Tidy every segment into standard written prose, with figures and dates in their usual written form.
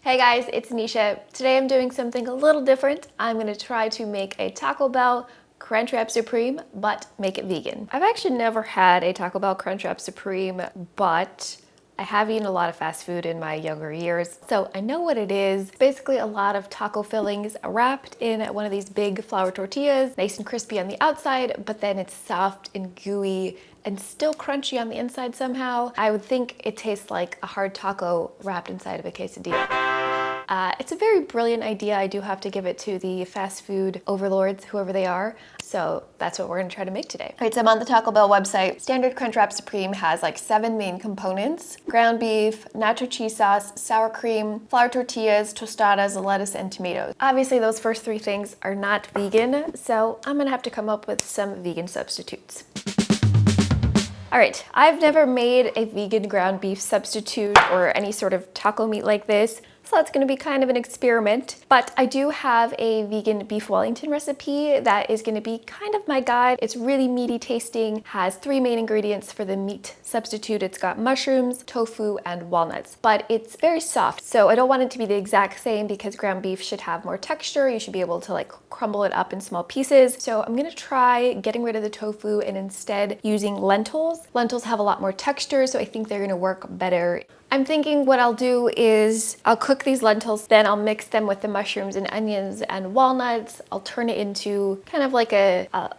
Hey guys, it's Nisha. Today I'm doing something a little different. I'm gonna try to make a Taco Bell Crunchwrap Supreme, but make it vegan. I've actually never had a Taco Bell Crunchwrap Supreme, but I have eaten a lot of fast food in my younger years, so I know what it is. Basically a lot of taco fillings wrapped in one of these big flour tortillas, nice and crispy on the outside, but then it's soft and gooey and still crunchy on the inside somehow. I would think it tastes like a hard taco wrapped inside of a quesadilla. It's a very brilliant idea. I do have to give it to the fast food overlords, whoever they are. So that's what we're gonna try to make today. All right, so I'm on the Taco Bell website. Standard Crunchwrap Supreme has like 7 main components: ground beef, nacho cheese sauce, sour cream, flour tortillas, tostadas, lettuce, and tomatoes. Obviously those first 3 things are not vegan, so I'm gonna have to come up with some vegan substitutes. All right, I've never made a vegan ground beef substitute or any sort of taco meat like this, so that's gonna be kind of an experiment. But I do have a vegan beef Wellington recipe that is gonna be kind of my guide. It's really meaty tasting, has 3 main ingredients for the meat substitute. It's got mushrooms, tofu, and walnuts, but it's very soft. So I don't want it to be the exact same because ground beef should have more texture. You should be able to like crumble it up in small pieces. So I'm gonna try getting rid of the tofu and instead using lentils. Lentils have a lot more texture, so I think they're gonna work better. I'm thinking what I'll do is I'll cook these lentils, then I'll mix them with the mushrooms and onions and walnuts. I'll turn it into kind of like a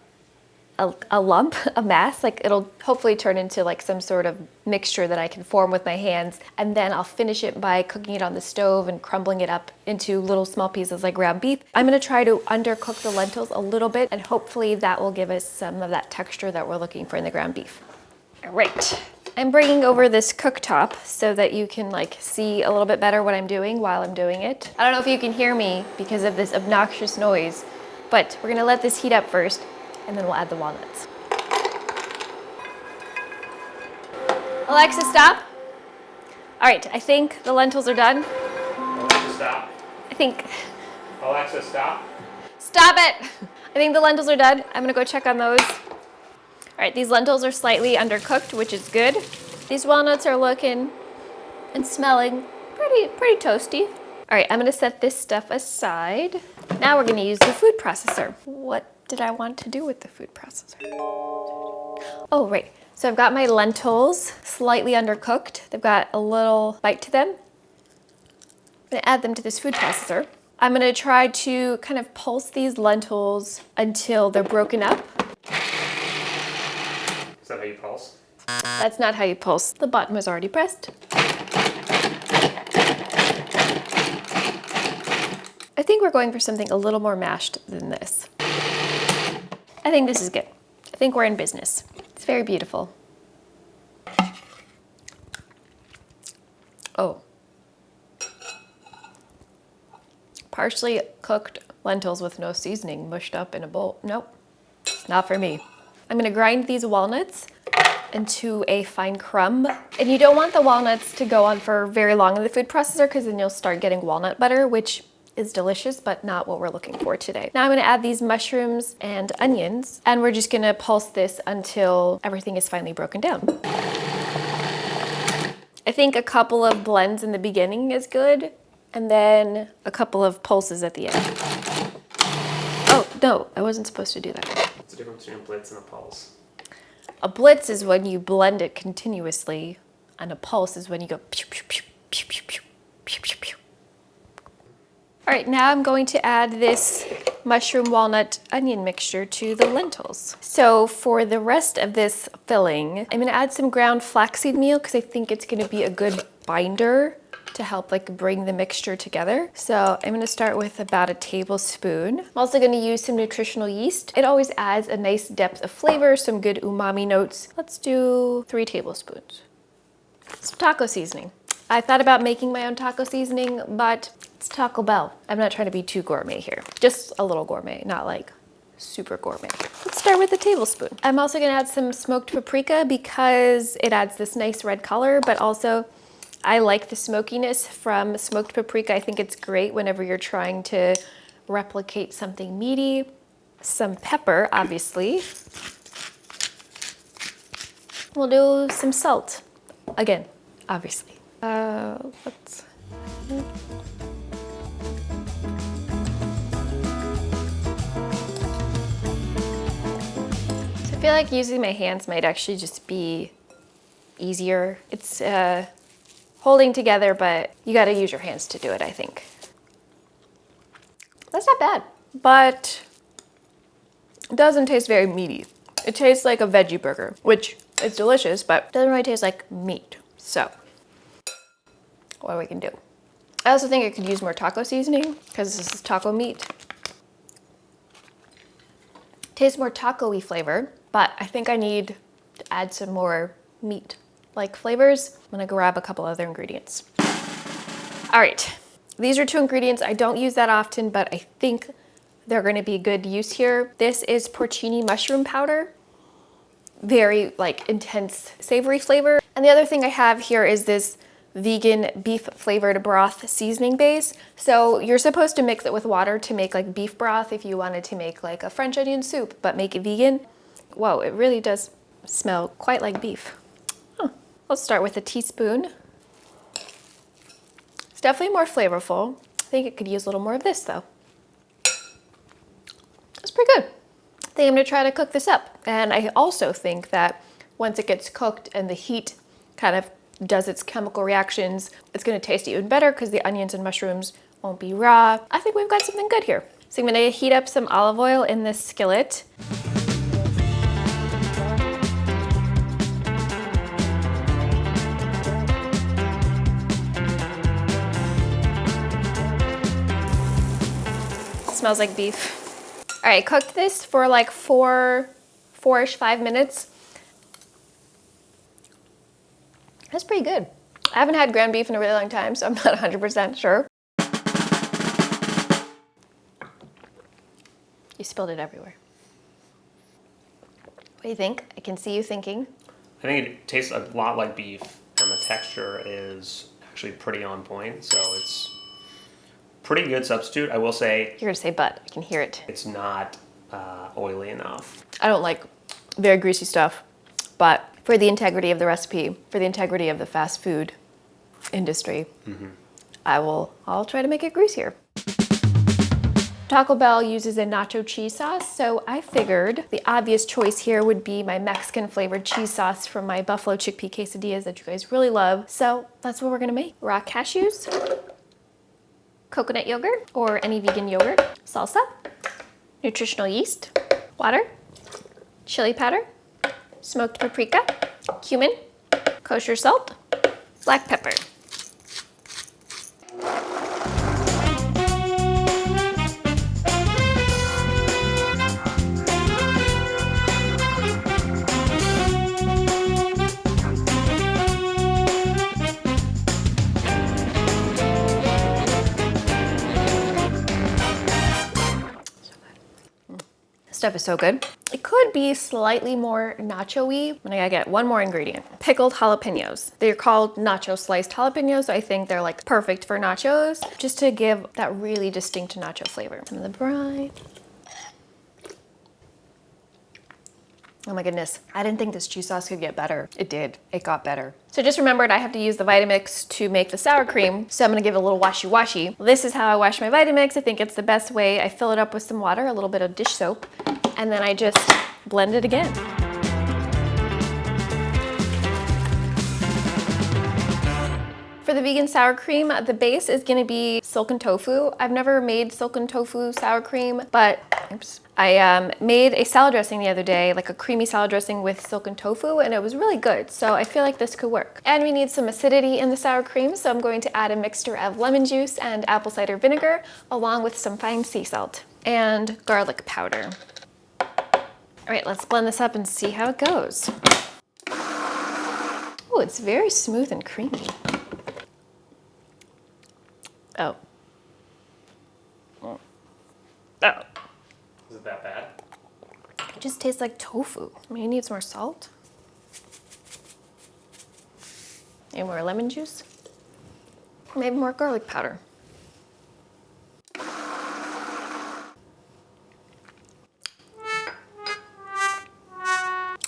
lump, a mass. Like it'll hopefully turn into like some sort of mixture that I can form with my hands. And then I'll finish it by cooking it on the stove and crumbling it up into little small pieces like ground beef. I'm gonna try to undercook the lentils a little bit, and hopefully that will give us some of that texture that we're looking for in the ground beef. All right. I'm bringing over this cooktop so that you can like see a little bit better what I'm doing while I'm doing it. I don't know if you can hear me because of this obnoxious noise, but we're gonna let this heat up first and then we'll add the walnuts. Alexa, stop. All right, I think the lentils are done. Alexa, stop. I think. Alexa, stop. Stop it. I think the lentils are done. I'm gonna go check on those. All right, these lentils are slightly undercooked, which is good. These walnuts are looking and smelling pretty toasty. All right, I'm gonna set this stuff aside. Now we're gonna use the food processor. What did I want to do with the food processor? Oh, right. So I've got my lentils slightly undercooked. They've got a little bite to them. I'm gonna add them to this food processor. I'm gonna try to kind of pulse these lentils until they're broken up. Is that how you pulse? That's not how you pulse. The button was already pressed. I think we're going for something a little more mashed than this. I think this is good. I think we're in business. It's very beautiful. Oh. Partially cooked lentils with no seasoning mushed up in a bowl. Nope, it's not for me. I'm gonna grind these walnuts into a fine crumb. And you don't want the walnuts to go on for very long in the food processor because then you'll start getting walnut butter, which is delicious, but not what we're looking for today. Now I'm gonna add these mushrooms and onions, and we're just gonna pulse this until everything is finally broken down. I think a couple of blends in the beginning is good, and then a couple of pulses at the end. Oh, no, I wasn't supposed to do that. What's the difference between a blitz and a pulse? A blitz is when you blend it continuously, and a pulse is when you go pew, pew, pew, pew, pew, pew, pew, pew, pew. All right, now I'm going to add this mushroom walnut onion mixture to the lentils. So for the rest of this filling, I'm gonna add some ground flaxseed meal because I think it's gonna be a good binder to help like bring the mixture together. So I'm gonna start with about a tablespoon. I'm also gonna use some nutritional yeast. It always adds a nice depth of flavor, some good umami notes. Let's do 3 tablespoons. Some taco seasoning. I thought about making my own taco seasoning, but it's Taco Bell. I'm not trying to be too gourmet here. Just a little gourmet, not like super gourmet. Let's start with a tablespoon. I'm also gonna add some smoked paprika because it adds this nice red color, but also I like the smokiness from smoked paprika. I think it's great whenever you're trying to replicate something meaty. Some pepper, obviously. We'll do some salt. Again, obviously. Let's feel like using my hands might actually just be easier. It's holding together, but you gotta use your hands to do it, I think. That's not bad, but it doesn't taste very meaty. It tastes like a veggie burger, which is delicious, but doesn't really taste like meat. So, what we can do. I also think I could use more taco seasoning because this is taco meat. Tastes more taco-y flavor, but I think I need to add some more meat-like flavors. I'm gonna grab a couple other ingredients. All right, these are 2 ingredients I don't use that often, but I think they're gonna be good use here. This is porcini mushroom powder. Very like intense savory flavor. And the other thing I have here is this vegan beef flavored broth seasoning base. So you're supposed to mix it with water to make like beef broth if you wanted to make like a French onion soup, but make it vegan. Whoa, it really does smell quite like beef. Huh. Let's start with a teaspoon. It's definitely more flavorful. I think it could use a little more of this though. That's pretty good. I think I'm gonna try to cook this up. And I also think that once it gets cooked and the heat kind of does its chemical reactions, it's gonna taste even better because the onions and mushrooms won't be raw. I think we've got something good here. So I'm gonna heat up some olive oil in this skillet. Smells like beef. All right, cook this for like 5 minutes. That's pretty good. I haven't had ground beef in a really long time, so I'm not 100% sure. You spilled it everywhere. What do you think? I can see you thinking. I think it tastes a lot like beef, and the texture is actually pretty on point, so it's pretty good substitute. I will say... You're gonna say but, I can hear it. It's not oily enough. I don't like very greasy stuff, but for the integrity of the recipe, for the integrity of the fast food industry, I'll try to make it greasier. Taco Bell uses a nacho cheese sauce, so I figured the obvious choice here would be my Mexican flavored cheese sauce from my buffalo chickpea quesadillas that you guys really love. So that's what we're gonna make. Raw cashews, coconut yogurt or any vegan yogurt, salsa, nutritional yeast, water, chili powder, smoked paprika, cumin, kosher salt, black pepper. Stuff is so good. It could be slightly more nacho-y. And I gotta get one more ingredient. Pickled jalapenos. They're called nacho sliced jalapenos, so I think they're like perfect for nachos, just to give that really distinct nacho flavor. Some of the brine. Oh my goodness, I didn't think this cheese sauce could get better. It did, it got better. So just remembered I have to use the Vitamix to make the sour cream, so I'm gonna give it a little washy-washy. This is how I wash my Vitamix. I think it's the best way. I fill it up with some water, a little bit of dish soap, and then I just blend it again. For the vegan sour cream, the base is gonna be silken tofu. I've never made silken tofu sour cream, but oops. I made a salad dressing the other day, like a creamy salad dressing with silken tofu, and it was really good. So I feel like this could work. And we need some acidity in the sour cream, so I'm going to add a mixture of lemon juice and apple cider vinegar, along with some fine sea salt and garlic powder. All right, let's blend this up and see how it goes. Oh, it's very smooth and creamy. Oh. Oh. Is it that bad? It just tastes like tofu. Maybe it needs more salt. Maybe more lemon juice. Maybe more garlic powder.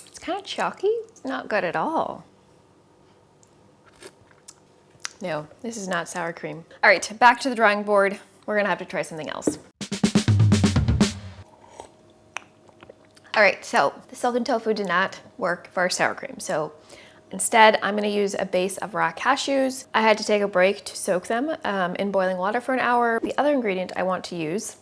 It's kind of chalky. Not good at all. No, this is not sour cream. All right, back to the drawing board. We're gonna have to try something else. All All right, so the silken tofu did not work for our sour cream. So instead, I'm gonna use a base of raw cashews. I had to take a break to soak them in boiling water for an hour. The other ingredient I want to use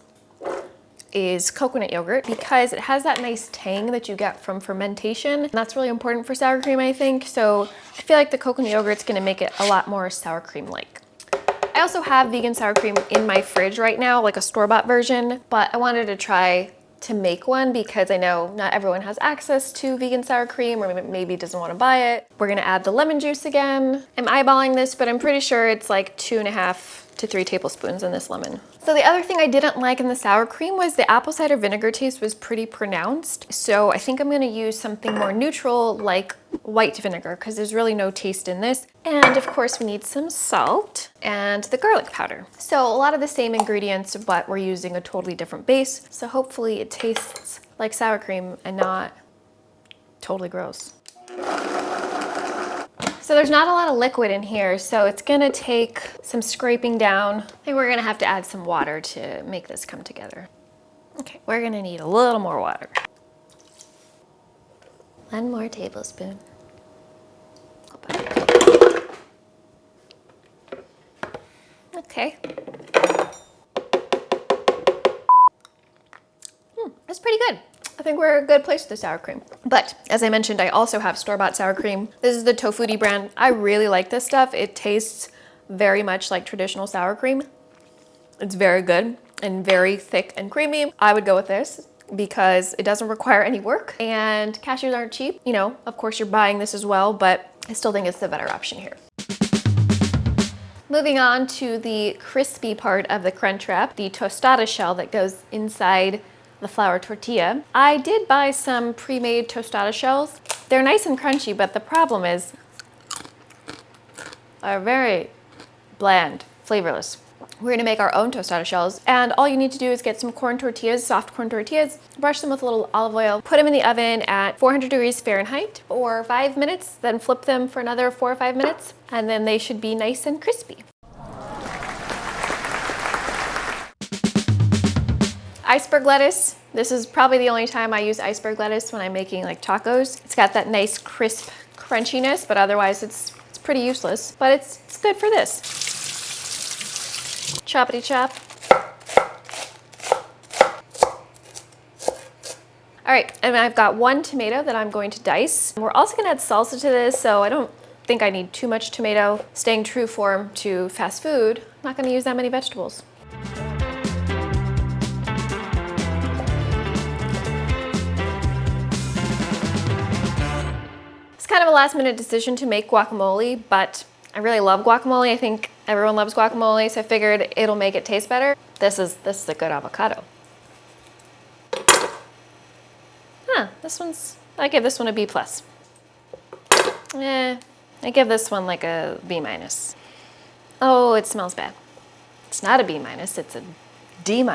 is coconut yogurt because it has that nice tang that you get from fermentation. And that's really important for sour cream, I think. So I feel like the coconut yogurt's gonna make it a lot more sour cream-like. I also have vegan sour cream in my fridge right now, like a store-bought version, but I wanted to try to make one because I know not everyone has access to vegan sour cream or maybe doesn't want to buy it. We're gonna add the lemon juice again. I'm eyeballing this, but I'm pretty sure it's like 2.5 to 3 tablespoons in this lemon. So the other thing I didn't like in the sour cream was the apple cider vinegar taste was pretty pronounced. So I think I'm gonna use something more neutral like white vinegar because there's really no taste in this. And of course we need some salt and the garlic powder. So a lot of the same ingredients, but we're using a totally different base. So hopefully it tastes like sour cream and not totally gross. So there's not a lot of liquid in here, so it's gonna take some scraping down. I think we're gonna have to add some water to make this come together. Okay, we're gonna need a little more water. 1 more tablespoon. Okay. That's pretty good. I think we're a good place with the sour cream. But as I mentioned, I also have store-bought sour cream. This is the Tofutti brand. I really like this stuff. It tastes very much like traditional sour cream. It's very good and very thick and creamy. I would go with this because it doesn't require any work and cashews aren't cheap. You know, of course you're buying this as well, but I still think it's the better option here. Moving on to the crispy part of the Crunchwrap, the tostada shell that goes inside the flour tortilla. I did buy some pre-made tostada shells. They're nice and crunchy, but the problem is they're very bland, flavorless. We're gonna make our own tostada shells, and all you need to do is get some corn tortillas, soft corn tortillas, brush them with a little olive oil, put them in the oven at 400 degrees Fahrenheit for 5 minutes, then flip them for another 4 or 5 minutes, and then they should be nice and crispy. Iceberg lettuce. This is probably the only time I use iceberg lettuce when I'm making like tacos. It's got that nice crisp crunchiness, but otherwise it's pretty useless. But it's good for this. Choppity chop. All right, and I've got 1 tomato that I'm going to dice. We're also gonna add salsa to this, so I don't think I need too much tomato. Staying true form to fast food, I'm not gonna use that many vegetables. Kind of a last minute decision to make guacamole, but I really love guacamole. I think everyone loves guacamole, so I figured it'll make it taste better. This is a good avocado. I give this one a B+. I give this one like a B-. Oh, it smells bad. It's not a B-, it's a D-.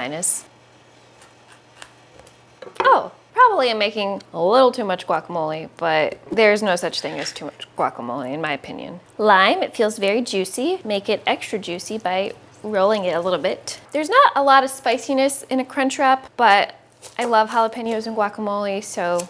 Oh. Probably am making a little too much guacamole, but there's no such thing as too much guacamole in my opinion. Lime, it feels very juicy. Make it extra juicy by rolling it a little bit. There's not a lot of spiciness in a Crunchwrap, but I love jalapenos and guacamole, so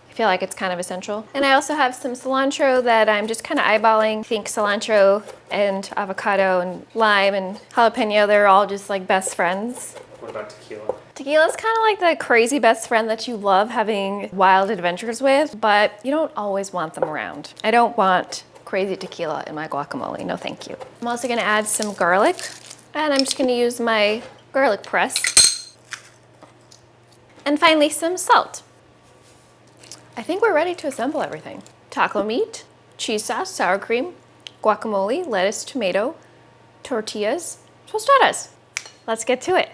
I feel like it's kind of essential. And I also have some cilantro that I'm just kind of eyeballing. I think cilantro and avocado and lime and jalapeno, they're all just like best friends. What about tequila? Tequila's kind of like the crazy best friend that you love having wild adventures with, but you don't always want them around. I don't want crazy tequila in my guacamole, no thank you. I'm also gonna add some garlic, and I'm just gonna use my garlic press. And finally, some salt. I think we're ready to assemble everything. Taco meat, cheese sauce, sour cream, guacamole, lettuce, tomato, tortillas, tostadas. Let's get to it.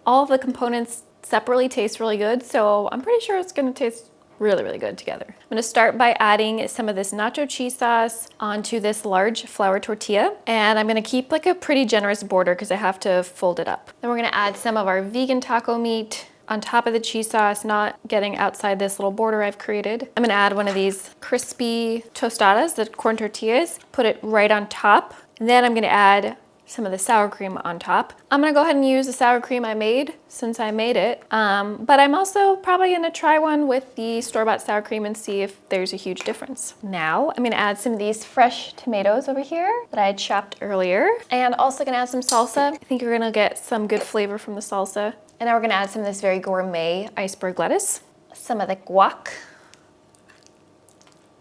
All of the components separately taste really good, so I'm pretty sure it's gonna taste really, really good together. I'm gonna start by adding some of this nacho cheese sauce onto this large flour tortilla, and I'm gonna keep like a pretty generous border because I have to fold it up. Then we're gonna add some of our vegan taco meat on top of the cheese sauce, not getting outside this little border I've created. I'm gonna add one of these crispy tostadas, the corn tortillas, put it right on top. And then I'm gonna add some of the sour cream on top. I'm gonna go ahead and use the sour cream I made since I made it. But I'm also probably gonna try one with the store-bought sour cream and see if there's a huge difference. Now, I'm gonna add some of these fresh tomatoes over here that I had chopped earlier. And also gonna add some salsa. I think you're gonna get some good flavor from the salsa. And now we're gonna add some of this very gourmet iceberg lettuce. Some of the guac.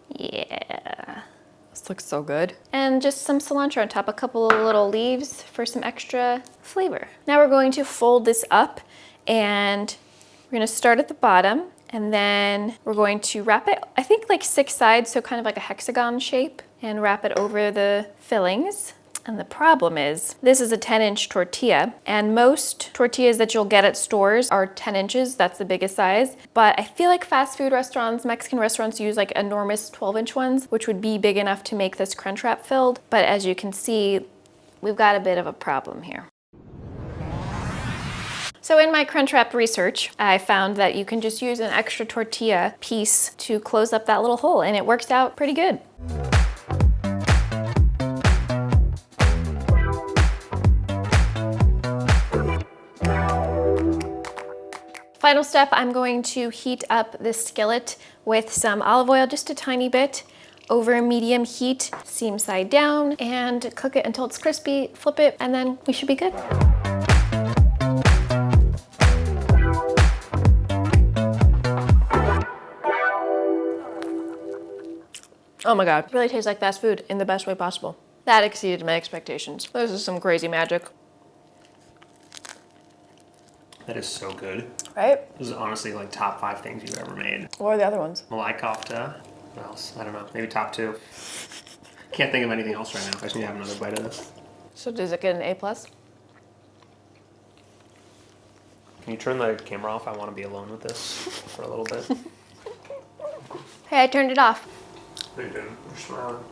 Yeah. This looks so good. And just some cilantro on top, a couple of little leaves for some extra flavor. Now we're going to fold this up and we're gonna start at the bottom and then we're going to wrap it, I think like 6 sides, so kind of like a hexagon shape, and wrap it over the fillings. And the problem is, this is a 10-inch tortilla, and most tortillas that you'll get at stores are 10 inches, that's the biggest size. But I feel like fast food restaurants, Mexican restaurants use like enormous 12-inch ones, which would be big enough to make this Crunchwrap filled. But as you can see, we've got a bit of a problem here. So in my Crunchwrap research, I found that you can just use an extra tortilla piece to close up that little hole, and it works out pretty good. Final step, I'm going to heat up this skillet with some olive oil, just a tiny bit, over medium heat, seam side down, and cook it until it's crispy, flip it, and then we should be good. Oh my God, it really tastes like fast food in the best way possible. That exceeded my expectations. This is some crazy magic. That is so good. Right? This is honestly like top 5 things you've ever made. What are the other ones? Malai kofta. What else? I don't know. Maybe top 2. Can't think of anything else right now. I just need to have another bite of this. So does it get an A+? Can you turn the camera off? I want to be alone with this for a little bit. Hey, I turned it off. No, you didn't. You're smiling.